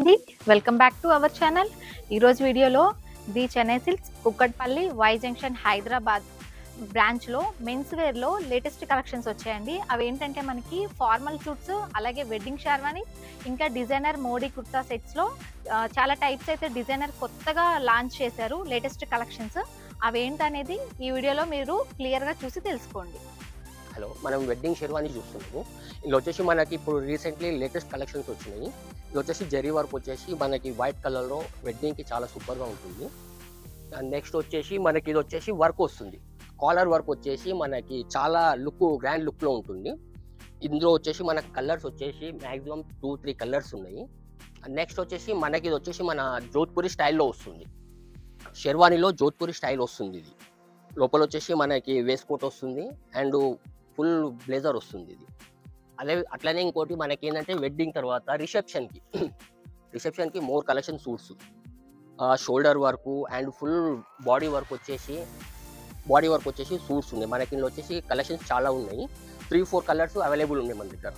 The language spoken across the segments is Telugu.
అండి welcome back to our channel. ఈరోజు వీడియోలో the Chennai silks Kukatpally Y junction Hyderabad బ్రాంచ్లో మెన్స్ వేర్లో లేటెస్ట్ కలెక్షన్స్ వచ్చాయండి. అవి ఏంటంటే మనకి ఫార్మల్ సూట్స్, అలాగే వెడ్డింగ్ షార్వాని, ఇంకా డిజైనర్ మోడీ కుర్తా సెట్స్లో చాలా టైప్స్ అయితే డిజైనర్ కొత్తగా లాంచ్ చేశారు లేటెస్ట్ కలెక్షన్స్. అవి ఏంటనేది ఈ వీడియోలో మీరు క్లియర్గా చూసి తెలుసుకోండి. హలో, మనం వెడ్డింగ్ షెర్వానీ చూస్తున్నాము. ఇందులో వచ్చేసి మనకి ఇప్పుడు రీసెంట్లీ లేటెస్ట్ కలెక్షన్స్ వచ్చినాయి. ఇది వచ్చేసి జరీ వర్క్ వచ్చేసి మనకి వైట్ కలర్లో వెడ్డింగ్కి చాలా సూపర్గా ఉంటుంది. నెక్స్ట్ వచ్చేసి మనకి ఇది వచ్చేసి వర్క్ వస్తుంది, కాలర్ వర్క్ వచ్చేసి మనకి చాలా గ్రాండ్ లుక్లో ఉంటుంది. ఇందులో వచ్చేసి మన కలర్స్ వచ్చేసి మ్యాక్సిమం 2-3 కలర్స్ ఉన్నాయి. నెక్స్ట్ వచ్చేసి మనకి ఇది వచ్చేసి మన జోధ్పూరి స్టైల్లో వస్తుంది. షెర్వానీలో జోధ్పూరి స్టైల్ వస్తుంది. ఇది లోపల వచ్చేసి మనకి వేస్ట్ కోట్ వస్తుంది అండ్ ఫుల్ బ్లేజర్ వస్తుంది. ఇది అట్లనే ఇంకోటి మనకి ఏంటంటే వెడ్డింగ్ తర్వాత రిసెప్షన్కి more collection suits, shoulder work and full body work వచ్చేసి సూట్స్ ఉన్నాయి. మనకి ఇందులో వచ్చేసి కలెక్షన్స్ చాలా ఉన్నాయి. 3-4 కలర్స్ అవైలబుల్ ఉన్నాయి మన దగ్గర.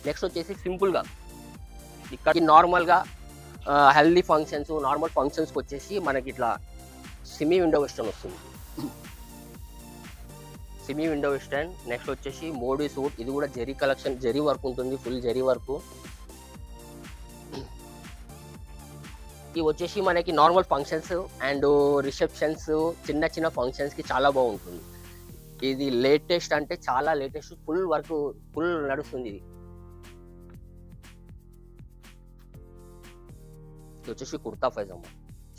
నెక్స్ట్ వచ్చేసి సింపుల్గా ఇక్కడ నార్మల్గా హెల్దీ ఫంక్షన్స్, నార్మల్ ఫంక్షన్స్కి వచ్చేసి మనకి ఇట్లా సెమీ విండో వెస్టర్న్ వస్తుంది. నెక్స్ట్ వచ్చేసి మోడీ సూట్. ఇది కూడా జరీ కలెక్షన్, జరీ వర్క్ ఉంటుంది, ఫుల్ జరీ వర్క్. ఇవి వచ్చేసి మనకి నార్మల్ ఫంక్షన్స్ అండ్ రిసెప్షన్స్, చిన్న చిన్న ఫంక్షన్స్కి చాలా బాగుంటుంది. ఇది లేటెస్ట్ అంటే చాలా లేటెస్ట్, ఫుల్ నడుస్తుంది. ఇది వచ్చేసి కుర్తా పైజామా.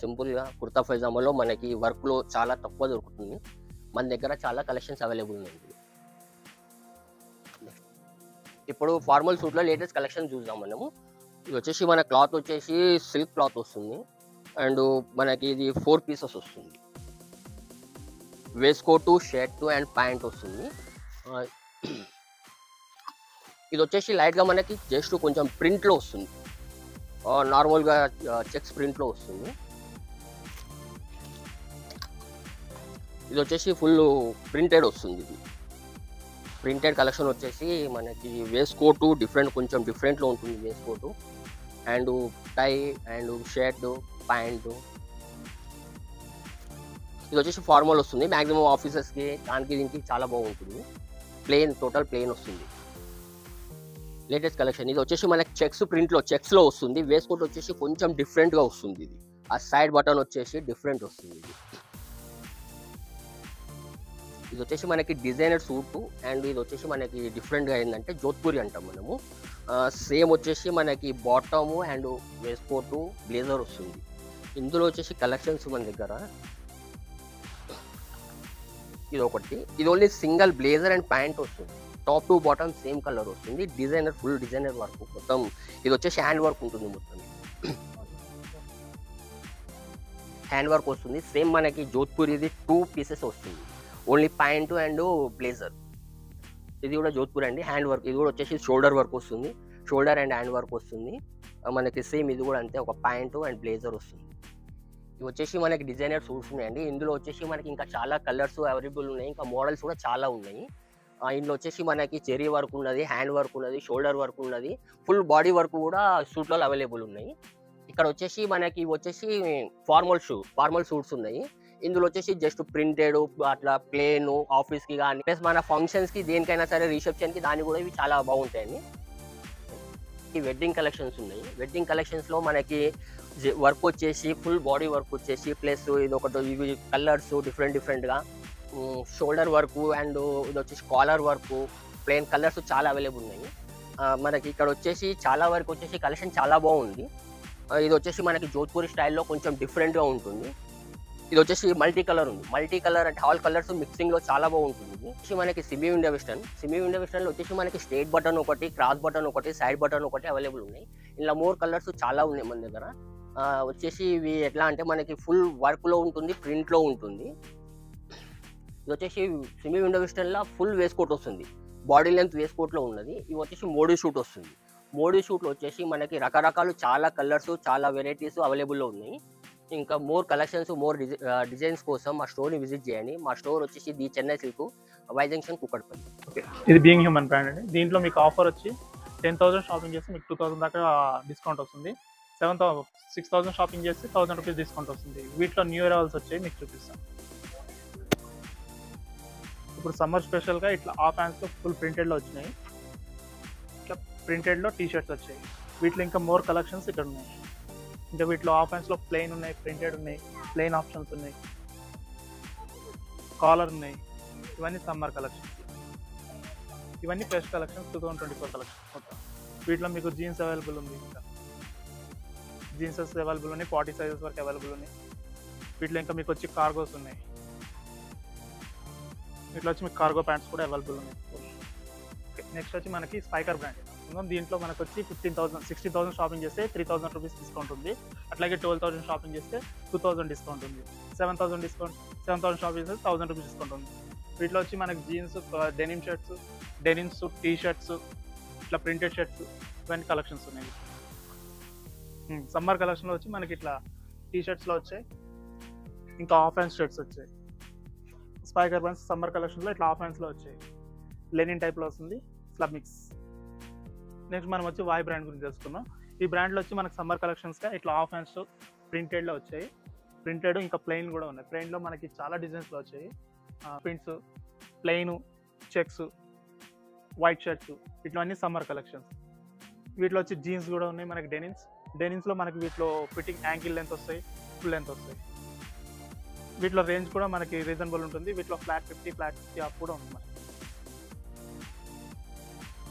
సింపుల్గా కుర్తా పైజామాలో మనకి వర్క్లో చాలా తక్కువ దొరుకుతుంది. మన దగ్గర చాలా కలెక్షన్స్ అవైలబుల్ ఉన్నాయి. ఇప్పుడు ఫార్మల్ సూట్లో లేటెస్ట్ కలెక్షన్ చూద్దాం మనము. ఇది వచ్చేసి మన క్లాత్ వచ్చేసి సిల్క్ క్లాత్ వస్తుంది అండ్ మనకి ఇది 4 పీసెస్ వస్తుంది. Waistcoat, shirt and pant వస్తుంది. ఇది వచ్చేసి లైట్గా మనకి జస్ట్ కొంచెం ప్రింట్లో వస్తుంది, నార్మల్గా చెక్స్ ప్రింట్లో వస్తుంది. ఇది వచ్చేసి ఫుల్ ప్రింటెడ్ వస్తుంది. ఇది ప్రింటెడ్ కలెక్షన్ వచ్చేసి మనకి వేస్ట్ కోట్ కొంచెం డిఫరెంట్లో ఉంటుంది. Waistcoat and tie and shirt, pant. ఇది వచ్చేసి ఫార్మల్ వస్తుంది. మ్యాక్సిమం ఆఫీసెస్కి దీనికి చాలా బాగుంటుంది. టోటల్ ప్లెయిన్ వస్తుంది. Latest collection. ఇది వచ్చేసి మనకి చెక్స్లో వస్తుంది. వేస్ట్ కోట్ వచ్చేసి కొంచెం డిఫరెంట్గా వస్తుంది. ఇది ఆ సైడ్ బటన్ వచ్చేసి డిఫరెంట్ వస్తుంది. ఇది వచ్చేసి మనకి డిజైనర్ సూట్ అండ్ ఇది వచ్చేసి మనకి డిఫరెంట్గా ఏంటంటే జోధ్పూరి అంటాం మనము. సేమ్ వచ్చేసి మనకి bottom and waistcoat, blazer వస్తుంది. ఇందులో వచ్చేసి కలెక్షన్స్ మన దగ్గర ఇది ఒకటి. ఇది only single blazer and pant వస్తుంది. Top to bottom same colour వస్తుంది. ఫుల్ డిజైనర్ వర్క్ మొత్తం. ఇది వచ్చేసి హ్యాండ్ వర్క్ ఉంటుంది. మొత్తం హ్యాండ్ వర్క్ వస్తుంది. సేమ్ మనకి జోధ్పూరి ఇది 2 పీసెస్ వస్తుంది. Only pant and blazer. ఇది కూడా జోధ్పూర్ అండి. Hand work. ఇది కూడా వచ్చేసి షోల్డర్ వర్క్ వస్తుంది. షోల్డర్ అండ్ హ్యాండ్ వర్క్ వస్తుంది మనకి. సేమ్ ఇది కూడా అంతే, ఒక ప్యాంటు అండ్ బ్లేజర్ వస్తుంది. ఇవి వచ్చేసి మనకి డిజైనర్ సూట్స్ ఉన్నాయండి. ఇందులో వచ్చేసి మనకి ఇంకా చాలా కలర్స్ అవైలబుల్ ఉన్నాయి. ఇంకా మోడల్స్ కూడా చాలా ఉన్నాయి. ఇందులో వచ్చేసి మనకి చెరీ వర్క్ ఉన్నది, హ్యాండ్ వర్క్ ఉన్నది, షోల్డర్ వర్క్ ఉన్నది, ఫుల్ బాడీ వర్క్ కూడా సూట్లలో అవైలబుల్ ఉన్నాయి. ఇక్కడ వచ్చేసి మనకి వచ్చేసి ఫార్మల్ సూట్స్ ఉన్నాయి. ఇందులో వచ్చేసి జస్ట్ ప్రింటెడ్ అట్లా ప్లేన్ ఆఫీస్కి కానీ ప్లస్ మన ఫంక్షన్స్కి దేనికైనా సరే రిసెప్షన్కి దాన్ని కూడా ఇవి చాలా బాగుంటాయండి. ఈ వెడ్డింగ్ కలెక్షన్స్ ఉన్నాయి. వెడ్డింగ్ కలెక్షన్స్లో మనకి వర్క్ వచ్చేసి ఫుల్ బాడీ వర్క్ వచ్చేసి ప్లస్ ఇది ఒకటి, ఇవి కలర్స్ డిఫరెంట్గా షోల్డర్ వర్క్ అండ్ ఇది వచ్చేసి కాలర్ వర్క్, ప్లెయిన్ కలర్స్ చాలా అవైలబుల్ ఉన్నాయి. మనకి ఇక్కడ వచ్చేసి చాలా వరకు వచ్చేసి కలెక్షన్ చాలా బాగుంది. ఇది వచ్చేసి మనకి జోధ్పూరి స్టైల్లో కొంచెం డిఫరెంట్గా ఉంటుంది. ఇది వచ్చేసి మల్టీ కలర్ అంటే ఆల్ కలర్స్ మిక్సింగ్లో చాలా బాగుంటుంది. ఇది మనకి సెమీ విండో వెస్టర్న్లో వచ్చేసి మనకి స్ట్రేట్ బటన్ ఒకటి, క్రాస్ బటన్ ఒకటి, సైడ్ బటన్ ఒకటి అవైలబుల్ ఉన్నాయి. ఇలా మోర్ కలర్స్ చాలా ఉన్నాయి మన దగ్గర. వచ్చేసి ఇవి ఎట్లా అంటే మనకి ఫుల్ వర్క్లో ఉంటుంది, ప్రింట్లో ఉంటుంది. ఇది వచ్చేసి సెమీ విండో వెస్టర్న్లో ఫుల్ వేస్ట్ కోట్ వస్తుంది, బాడీ లెంత్ వేస్ట్ కోట్లో ఉన్నది. ఇవి వచ్చేసి మోడీ షూట్ వస్తుంది. మోడీ షూట్లో వచ్చేసి మనకి రకరకాలు చాలా కలర్స్, చాలా వెరైటీస్ అవైలబుల్లో ఉన్నాయి. ఇంకా మోర్ కలెక్షన్స్, మోర్ డిజైన్స్ కోసం మా స్టోర్ని విజిట్ చేయండి. మా స్టోర్ వచ్చేసి the Chennai silk, Y junction, Kukatpally. ఇది బీయింగ్ హ్యూమన్ బ్రాండ్ అండి. దీంట్లో మీకు ఆఫర్ వచ్చి 10,000 షాపింగ్ చేస్తే మీకు 2,000 దాకా డిస్కౌంట్ వస్తుంది. 6,000 షాపింగ్ చేస్తే 1,000 రూపీస్ డిస్కౌంట్ వస్తుంది. వీటిలో న్యూ అరైవల్స్ వచ్చాయి, మీకు చూపిస్తాను. ఇప్పుడు సమ్మర్ స్పెషల్గా ఇట్లా ఆఫ్ హ్యాండ్స్లో ఫుల్ ప్రింటెడ్లో వచ్చినాయి. ఇట్లా ప్రింటెడ్లో టీ షర్ట్స్ వచ్చాయి. వీటిలో ఇంకా మోర్ కలెక్షన్స్ ఇక్కడ ఉన్నాయి. ఇంకా వీటిలో ఆఫ్ హ్యాండ్స్లో ప్లెయిన్ ఉన్నాయి, ప్రింటెడ్ ఉన్నాయి, ప్లెయిన్ ఆప్షన్స్ ఉన్నాయి, కాలర్ ఉన్నాయి. ఇవన్నీ సమ్మర్ కలెక్షన్స్. ఇవన్నీ ఫ్రెష్ కలెక్షన్స్, 2024 కలెక్షన్స్ మొత్తం. వీటిలో మీకు జీన్స్ అవైలబుల్ ఉంది, ఇంకా జీన్సెస్ అవైలబుల్ ఉన్నాయి, 40 సైజెస్ వరకు అవైలబుల్ ఉన్నాయి. వీటిలో ఇంకా మీకు వచ్చి కార్గోస్ ఉన్నాయి. వీటిలో వచ్చి మీకు కార్గో ప్యాంట్స్ కూడా అవైలబుల్ ఉన్నాయి. నెక్స్ట్ వచ్చి మనకి స్పైకర్ బ్రాండ్. దీంట్లో మనకు వచ్చి 60,000 షాపింగ్ చేస్తే 3,000 రూపీస్ డిస్కౌంట్ ఉంది. అట్లాగే 12,000 షాపింగ్ చేస్తే 2,000 డిస్కౌంట్ ఉంది. 7,000 షాపింగ్ చేస్తే 1,000 రూపీస్ డిస్కౌంట్ ఉంది. వీటిలో వచ్చి మనకి jeans, denim shirts, denims, T shirts, ఇట్లా ప్రింటెడ్ షర్ట్స్, ఇవన్నీ కలెక్షన్స్ ఉన్నాయి. సమ్మర్ కలెక్షన్లో వచ్చి మనకి ఇట్లా టీ షర్ట్స్లో వచ్చాయి, ఇంకా ఆఫ్ హ్యాండ్స్ షర్ట్స్ వచ్చాయి. స్పైకర్ బ్రాండ్స్ సమ్మర్ కలెక్షన్లో ఇట్లా ఆఫ్ హ్యాండ్స్లో వచ్చాయి. లెనిన్ టైప్లో వస్తుంది, స్లబ్ మిక్స్. నెక్స్ట్ మనం వచ్చి వాయ్ బ్రాండ్ గురించి తెలుసుకున్నాం. ఈ బ్రాండ్లో వచ్చి మనకి సమ్మర్ కలెక్షన్స్గా ఇట్లా ఆఫ్ హ్యాండ్స్ ప్రింటెడ్లో వచ్చాయి. ప్రింటెడ్ ఇంకా ప్లెయిన్ కూడా ఉన్నాయి. ప్లెయిన్లో మనకి చాలా డిజైన్స్లో వచ్చాయి. Prints, plain, checks, white shirts, ఇట్లన్నీ సమ్మర్ కలెక్షన్స్. వీటిలో వచ్చి జీన్స్ కూడా ఉన్నాయి మనకి. డెనిమ్స్లో మనకి వీటిలో ఫిట్టింగ్ యాంకిల్ లెంత్ వస్తాయి, ఫుల్ లెంత్ వస్తాయి. వీటిలో రేంజ్ కూడా మనకి రీజనబుల్ ఉంటుంది. వీటిలో ఫ్లాట్ 50 ఆఫ్ కూడా ఉంది మనకి.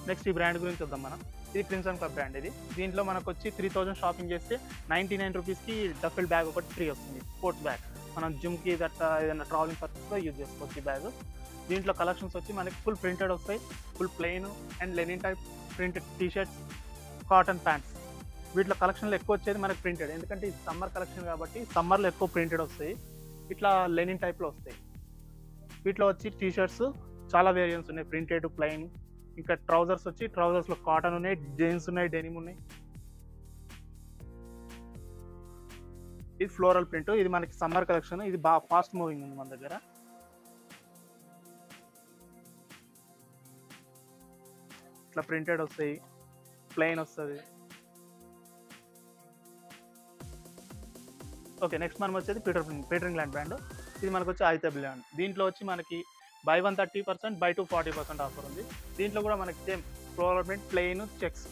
నెక్స్ట్ ఈ బ్రాండ్ గురించి వద్దాం మనం. ఇది క్రిమ్సన్ క్లబ్ బ్రాండ్. దీంట్లో మనకు వచ్చి 3,000 షాపింగ్ చేస్తే 99 రూపీస్కి డఫెల్ బ్యాగ్ ఒకటి ఫ్రీ వస్తుంది. స్పోర్ట్స్ బ్యాగ్, మనం జిమ్కి గట్రా ఏదైనా ట్రావెలింగ్ పర్పస్లో యూజ్ చేసుకోవచ్చు ఈ బ్యాగ్. దీంట్లో కలెక్షన్స్ వచ్చి మనకి ఫుల్ ప్రింటెడ్ వస్తాయి, full plain and Lenin type printed T shirts, cotton pants. వీటిలో కలెక్షన్లో ఎక్కువ వచ్చేది మనకి ప్రింటెడ్, ఎందుకంటే ఇది సమ్మర్ కలెక్షన్ కాబట్టి సమ్మర్లో ఎక్కువ ప్రింటెడ్ వస్తాయి. ఇట్లా లెనిన్ టైప్లో వస్తాయి. వీటిలో వచ్చి టీ షర్ట్స్ చాలా వేరియంట్స్ ఉన్నాయి, ప్రింటెడ్, ప్లెయిన్. ఇంకా ట్రౌజర్స్ వచ్చి ట్రౌజర్స్లో కాటన్ ఉన్నాయి, జీన్స్ ఉన్నాయి, డెనిమ్ ఉన్నాయి. ఇది ఫ్లోరల్ ప్రింట్. ఇది మనకి సమ్మర్ కలెక్షన్. ఇది బాగా ఫాస్ట్ మూవింగ్ ఉంది మన దగ్గర. ఇట్లా ప్రింటెడ్ వస్తాయి, ప్లెయిన్ వస్తుంది. ఓకే, నెక్స్ట్ మనం వచ్చేది పీటర్ ఇంగ్లాండ్ బ్రాండ్. ఇది మనకు వచ్చి ఐతే బ్రాండ్. దీంట్లో వచ్చి మనకి buy 1 30%, buy 2 40% ఆఫర్ ఉంది. దీంట్లో కూడా మనకి same floral print, plain, checks.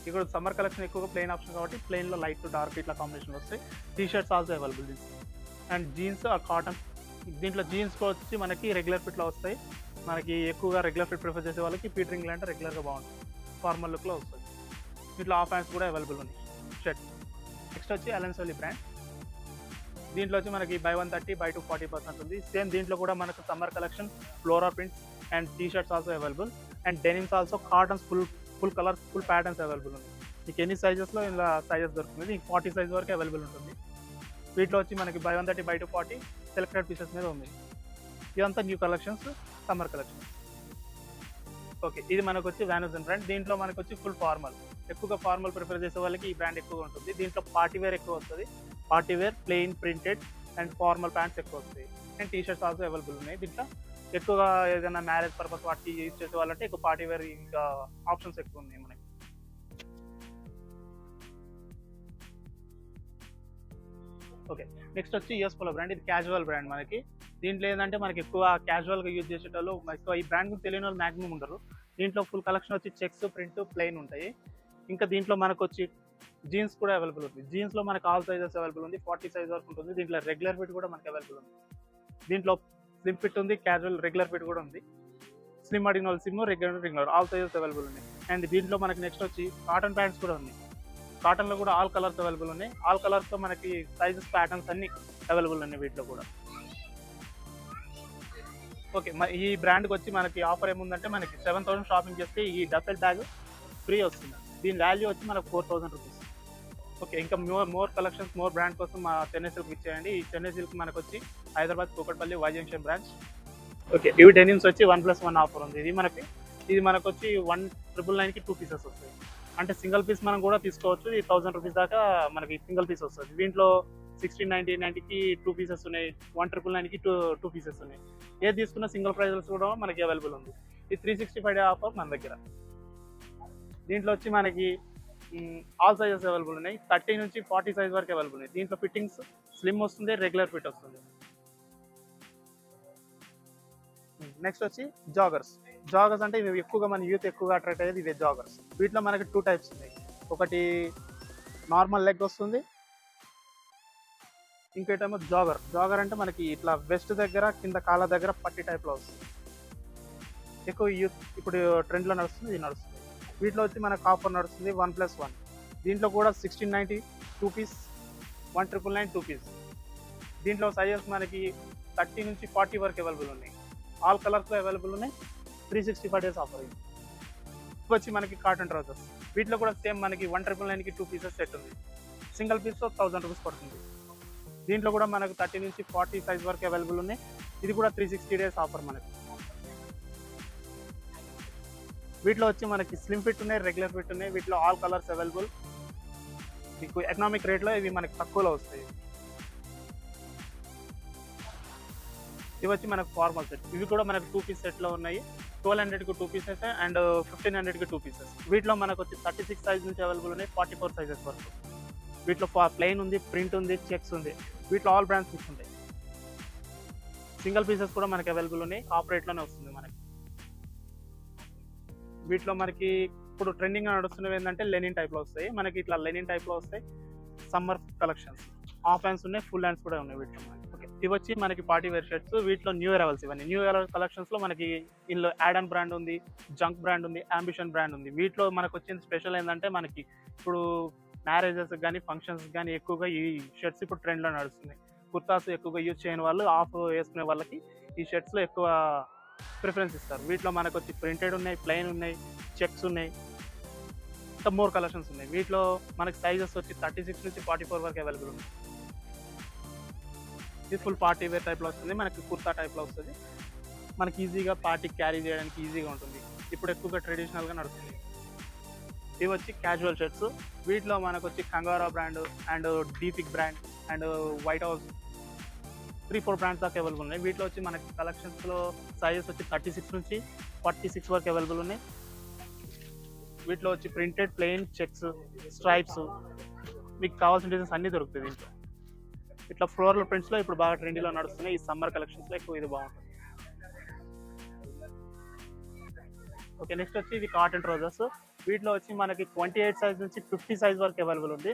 ఇక్కడ సమ్మర్ కలెక్షన్ ఎక్కువగా ప్లెయిన్ ఆప్షన్ కాబట్టి ప్లెయిన్లో లైట్ టు డార్క్ ఇట్లా కాంబినేషన్ వస్తాయి. T shirts also available. And jeans or cotton. దీంట్లో జీన్స్ వచ్చి మనకి రెగ్యులర్ ఫిట్లో వస్తాయి. మనకి ఎక్కువగా రెగ్యులర్ ఫిట్ ప్రిఫర్ చేసే వాళ్ళకి పీటర్ ఇంగ్లాండ్ రెగ్యులర్గా బాగుంటుంది, ఫార్మల్ లుక్లో వస్తుంది. దీంట్లో ఆఫ్ హ్యాండ్స్ కూడా అవైలబుల్ ఉన్నాయి షర్ట్. నెక్స్ట్ వచ్చి అలెన్ సోలీ బ్రాండ్. దీంట్లో వచ్చి మనకి buy 1 30, buy 2 40% ఉంది. సేమ్ దీంట్లో కూడా మనకు summer collection, flora prints and T shirts also available. And denims also, cottons, full colours, full patterns available ఉంది. మీకు ఎన్ని సైజెస్లో ఇలా సైజెస్ దొరుకుతుంది. మీకు 40 సైజ్ వరకు అవైలబుల్ ఉంటుంది. వీటిలో వచ్చి మనకి buy 1 30, buy 2 40 సెలెక్టెడ్ పీసెస్ మీద ఉంది. ఇదంతా new collections, summer collections. Okay, ఇది మనకు వచ్చి వ్యానోజన్ బ్రాండ్. దీంట్లో మనకు వచ్చి ఫుల్ ఫార్మల్, ఎక్కువగా ఫార్మల్ ప్రిఫర్ చేసే వాళ్ళకి ఈ బ్రాండ్ ఎక్కువగా ఉంటుంది. దీంట్లో పార్టీ వేర్ ఎక్కువ వస్తుంది. Party wear, plain, printed and formal pants ఎక్కువ వస్తాయి. And T shirts also available ఉన్నాయి. దీంట్లో ఎక్కువగా ఏదైనా మ్యారేజ్ పర్పస్ వాటికి యూజ్ చేసే వాళ్ళంటే ఎక్కువ పార్టీ వేర్ ఇంకా ఆప్షన్స్ ఎక్కువ ఉన్నాయి మనకి. ఓకే, నెక్స్ట్ వచ్చి యూఎస్ పోలో బ్రాండ్. ఇది క్యాజువల్ బ్రాండ్ మనకి. దీంట్లో ఏంటంటే మనకి ఎక్కువ క్యాజువల్గా యూజ్ చేసేటోళ్ళు ఎక్కువ ఈ బ్రాండ్ గురించి తెలియని వాళ్ళు మ్యాక్సిమం ఉండరు. దీంట్లో ఫుల్ కలెక్షన్ వచ్చి చెక్స్, ప్రింట్, ప్లెయిన్ ఉంటాయి. ఇంకా దీంట్లో మనకు వచ్చి జీన్స్ కూడా అవైలబుల్ ఉంది. జీన్స్లో మనకు ఆల్ సైజెస్ అవైలబుల్ ఉంది, 40 సైజ్ వరకు ఉంటుంది. దీంట్లో రెగ్యులర్ ఫిట్ కూడా మనకి అవైలబుల్ ఉంది. దీంట్లో స్లిమ్ ఫిట్ ఉంది, క్యాజువల్, రెగ్యులర్ ఫిట్ కూడా ఉంది. స్లిమ్ అడిగిన వాళ్ళు slim, regular all sizes available ఉన్నాయి. అండ్ దీంట్లో మనకి నెక్స్ట్ వచ్చి కాటన్ ప్యాంట్స్ కూడా ఉంది. కాటన్లో కూడా ఆల్ కలర్స్ అవైలబుల్ ఉన్నాయి. ఆల్ కలర్స్తో మనకి సైజెస్, ప్యాటర్న్స్ అన్ని అవైలబుల్ ఉన్నాయి వీటిలో కూడా. ఓకే, ఈ బ్రాండ్కి వచ్చి మనకి ఆఫర్ ఏముందంటే మనకి 7,000 షాపింగ్ చేస్తే ఈ డఫెల్ బ్యాగ్ ఫ్రీ వస్తుంది. దీని వాల్యూ వచ్చి మనకు 4,000 రూపీస్. ఓకే, ఇంకా మోర్ కలెక్షన్స్, మోర్ బ్రాండ్ కోసం మా చెన్నై సిల్క్ ఇచ్చేయండి. ఈ చెన్నై సిల్క్ మనకు వచ్చి Hyderabad, Kukatpally, Y junction branch. Okay, ఇవి డెనిమ్స్ వచ్చి 1+1 ఆఫర్ ఉంది. ఇది మనకు వచ్చి 1,999కి 2 పీసెస్ వస్తాయి. అంటే సింగిల్ పీస్ మనం కూడా తీసుకోవచ్చు. ఇది 1,000 రూపీస్ దాకా మనకి సింగిల్ పీస్ వస్తుంది. దీంట్లో 1699కి 2 పీసెస్ ఉన్నాయి, 1,999కి 2 పీసెస్ ఉన్నాయి. ఏది తీసుకున్న సింగిల్ ప్రైజెస్ కూడా మనకి అవైలబుల్ ఉంది. ఇది 365 డే ఆఫర్ మన దగ్గర. దీంట్లో వచ్చి మనకి ఆల్ సైజెస్ అవైలబుల్ ఉన్నాయి. 30 నుంచి 40 సైజ్ వరకు అవైలబుల్ ఉన్నాయి. దీంట్లో ఫిట్టింగ్స్ స్లిమ్ వస్తుంది, రెగ్యులర్ ఫిట్ వస్తుంది. నెక్స్ట్ వచ్చి జాగర్స్. జాగర్స్ అంటే ఇవి ఎక్కువగా మన యూత్ ఎక్కువగా అట్రాక్ట్ అయ్యేది ఇవే జాగర్స్. వీటిలో మనకి 2 టైప్స్ ఉన్నాయి. ఒకటి నార్మల్ లెగ్ వస్తుంది, ఇంకేటేమో జాగర్. జాగర్ అంటే మనకి ఇట్లా వెస్ట్ దగ్గర కింద కాళ్ళ దగ్గర పట్టి టైప్లో వస్తుంది. ఎక్కువ యూత్ ఇప్పుడు ట్రెండ్లో నడుస్తుంది, ఇది నడుస్తుంది. వీటిలో వచ్చి మనకు ఆఫర్ నడుస్తుంది 1+1. దీంట్లో కూడా 1690 2 పీస్, 1999 2 పీస్. దీంట్లో సైజెస్ మనకి 30 నుంచి 40 వరకు అవైలబుల్ ఉన్నాయి. ఆల్ కలర్స్లో అవైలబుల్ ఉన్నాయి. 365 డేస్ ఆఫర్. ఇది వచ్చి మనకి కాటన్ ట్రౌజర్స్. వీటిలో కూడా సేమ్ మనకి 1999కి 2 పీసెస్ సెట్ ఉంది. సింగిల్ పీస్తో 1000 రూపీస్ పడుతుంది. దీంట్లో కూడా మనకు 30 నుంచి 40 సైజ్ వరకు అవైలబుల్ ఉన్నాయి. ఇది కూడా 360 డేస్ ఆఫర్ మనకి. వీటిలో వచ్చి మనకి స్లిమ్ ఫిట్ ఉన్నాయి, రెగ్యులర్ ఫిట్ ఉన్నాయి. వీటిలో ఆల్ కలర్స్ అవైలబుల్. మీకు ఎకనామిక్ రేట్లో ఇవి మనకి తక్కువలో వస్తాయి. ఇవి వచ్చి మనకు ఫార్మల్ సెట్. ఇవి కూడా మనకు 2 పీస్ సెట్లో ఉన్నాయి. 1200కి 2 పీసెస్ అండ్ 1500కి 2 పీసెస్. వీటిలో మనకు వచ్చి 36 సైజ్ నుంచి అవైలబుల్ ఉన్నాయి, 44 సైజెస్ వరకు. వీటిలో ప్లెయిన్ ఉంది, ప్రింట్ ఉంది, చెక్స్ ఉంది. వీటిలో ఆల్ బ్రాండ్స్ ఫిక్స్ ఉంటాయి. సింగిల్ పీసెస్ కూడా మనకి అవైలబుల్ ఉన్నాయి. ఆఫ్ రేట్లోనే వస్తుంది మనకి. వీటిలో మనకి ఇప్పుడు ట్రెండింగ్ నడుస్తున్నవి ఏంటంటే లెనిన్ టైప్లో వస్తాయి. మనకి ఇట్లా లెనిన్ టైప్లో వస్తాయి. సమ్మర్ కలెక్షన్స్ హాఫ్ హ్యాండ్స్ ఉన్నాయి, ఫుల్ హ్యాండ్స్ కూడా ఉన్నాయి వీటిలో మనకి. ఓకే, ఇవి వచ్చి మనకి పార్టీ వేర్ షర్ట్స్. వీటిలో న్యూ అరైవల్స్ ఇవన్నీ. న్యూ అరైవల్ కలెక్షన్స్లో మనకి ఇందులో యాడన్ బ్రాండ్ ఉంది, జంక్ బ్రాండ్ ఉంది, అంబిషన్ బ్రాండ్ ఉంది. వీటిలో మనకు వచ్చిన స్పెషల్ ఏంటంటే మనకి ఇప్పుడు మ్యారేజెస్ కానీ ఫంక్షన్స్ కానీ ఎక్కువగా ఈ షర్ట్స్ ఇప్పుడు ట్రెండ్లో నడుస్తున్నాయి. కుర్తాస్ ఎక్కువగా యూజ్ చేయని వాళ్ళు, ఆఫ్ వేసుకునే వాళ్ళకి ఈ షర్ట్స్లో ఎక్కువ ప్రిఫరెన్స్ ఇస్తారు. వీటిలో మనకు వచ్చి ప్రింటెడ్ ఉన్నాయి, ప్లెయిన్ ఉన్నాయి, చెక్స్ ఉన్నాయి, ఇంకా మోర్ కలెక్షన్స్ ఉన్నాయి. వీటిలో మనకి సైజెస్ వచ్చి 36 నుంచి 44 వరకు అవైలబుల్ ఉన్నాయి. ఇది ఫుల్ పార్టీ వేర్ టైప్లో వస్తుంది. మనకి కుర్తా టైప్లో వస్తుంది. మనకి ఈజీగా పార్టీకి క్యారీ చేయడానికి ఈజీగా ఉంటుంది. ఇప్పుడు ఎక్కువగా ట్రెడిషనల్గా నడుస్తుంది. ఇవి వచ్చి క్యాజువల్ షర్ట్స్. వీటిలో మనకు వచ్చి కంగారా బ్రాండ్ అండ్ డీపిక్ brand and White House 3-4 brands దాకా అవైలబుల్ ఉన్నాయి. వీటిలో వచ్చి మనకి కలెక్షన్స్లో సైజెస్ వచ్చి 36 నుంచి 46 వరకు అవైలబుల్ ఉన్నాయి. వీటిలో వచ్చి ప్రింటెడ్, ప్లెయిన్, చెక్స్, స్ట్రైప్స్, మీకు కావాల్సిన డిజైన్స్ అన్నీ దొరుకుతాయి దీంట్లో. ఇట్లా ఫ్లోరల్ ప్రింట్స్లో ఇప్పుడు బాగా ట్రెండీలో నడుస్తున్నాయి. ఈ సమ్మర్ కలెక్షన్స్లో ఎక్కువ ఇది బాగుంటుంది. ఓకే, నెక్స్ట్ వచ్చి ఇది కాటన్ ట్రౌజర్స్. వీటిలో వచ్చి మనకి 28 సైజ్ నుంచి 50 సైజ్ వరకు అవైలబుల్ ఉంది.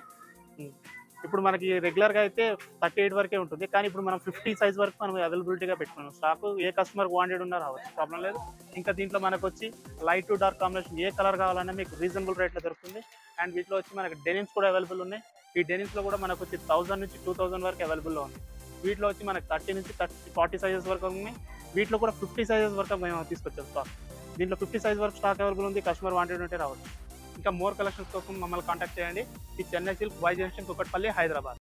ఇప్పుడు మనకి రెగ్యులర్గా అయితే 38 వరకే ఉంటుంది, కానీ ఇప్పుడు మనం 50 సైజ్ వరకు మనం అవైలబిలిటీగా పెట్టుకున్నాం. స్టాక్ ఏ కస్టమర్ వాంటెడ్ ఉన్నా రావచ్చు, ప్రాబ్లం లేదు. ఇంకా దీంట్లో మనకు వచ్చి light to dark combination A colour కావాలన్నా మీకు రీజనబుల్ రేట్లో దొరుకుతుంది. అండ్ వీటిలో వచ్చి మనకి డెనిమ్స్ కూడా అవైలబుల్ ఉన్నాయి. ఈ డెనిమ్స్లో కూడా మనకు వచ్చి 1000 నుంచి 2000 వరకు అవైలబుల్లో ఉంది. వీటిలో వచ్చి మనకి 30 నుంచి 40 సైజెస్ వరకు ఉన్నాయి. వీటిలో కూడా 50 సైజెస్ వరకు మేము తీసుకొచ్చాం స్టాక్. దీంట్లో 50 సైజ్ వరకు స్టాక్ అవైలబుల్ ఉంది. కస్టమర్ వాంటెడ్ ఉంటే రావచ్చు. ఇంకా మోర్ కలెక్షన్స్ కోసం మమ్మల్ని కాంటాక్ట్ చేయండి. ఈ Chennai silk, Y junction, Kukatpally, Hyderabad.